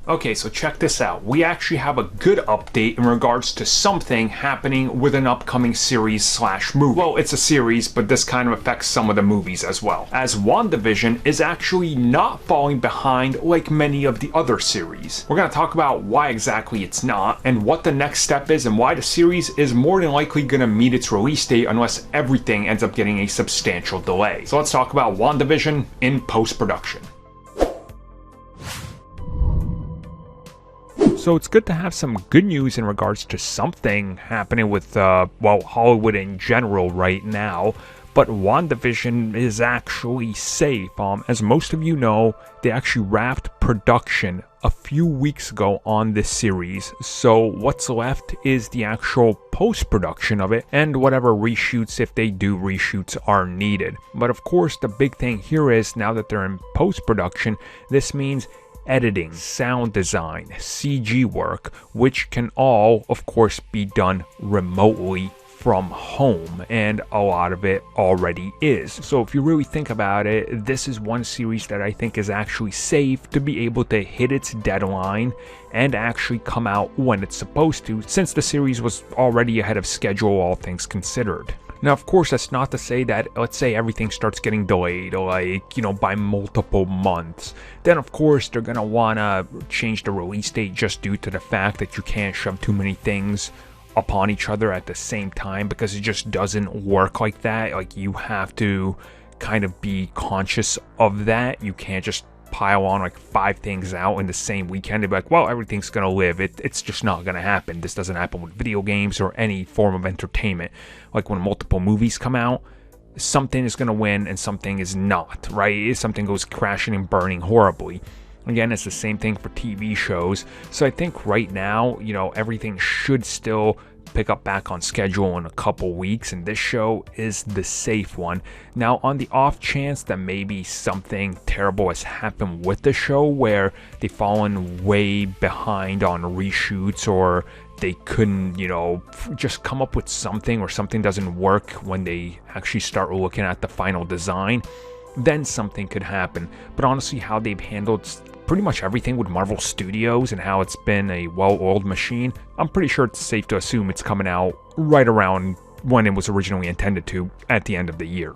Okay, so check this out. We actually have a good update in regards to something happening with an upcoming series slash movie. Well, it's a series, but this kind of affects some of the movies as well. As WandaVision is actually not falling behind like many of the other series. We're going to talk about why exactly it's not, and what the next step is, and why the series is more than likely going to meet its release date unless everything ends up getting a substantial delay. So let's talk about WandaVision in post-production. So it's good to have some good news in regards to something happening with, Hollywood in general right now. But WandaVision is actually safe. As most of you know, they actually wrapped production a few weeks ago on this series. So what's left is the actual post-production of it and whatever reshoots, if they do reshoots, are needed. But of course, the big thing here is now that they're in post-production, this means editing, sound design, CG work, which can all, of course, be done remotely from home, and a lot of it already is. So if you really think about it, this is one series that I think is actually safe to be able to hit its deadline and actually come out when it's supposed to, since the series was already ahead of schedule, all things considered. Now, of course, that's not to say that, let's say everything starts getting delayed, by multiple months. Then, of course, they're going to want to change the release date just due to the fact that you can't shove too many things upon each other at the same time, because it just doesn't work like that. Like, you have to kind of be conscious of that. You can't just pile on like 5 things out in the same weekend and be like, well, everything's gonna live. It's just not gonna happen. This doesn't happen with video games or any form of entertainment. Like when multiple movies come out, something is gonna win and something is not, right? Something goes crashing and burning horribly. Again, it's the same thing for TV shows. So I think right now, everything should still pick up back on schedule in a couple weeks, and this show is the safe one. Now, on the off chance that maybe something terrible has happened with the show where they've fallen way behind on reshoots, or they couldn't, just come up with something, or something doesn't work when they actually start looking at the final design, then something could happen. But honestly, how they've handled pretty much everything with Marvel Studios and how it's been a well-oiled machine, I'm pretty sure it's safe to assume it's coming out right around when it was originally intended to, at the end of the year.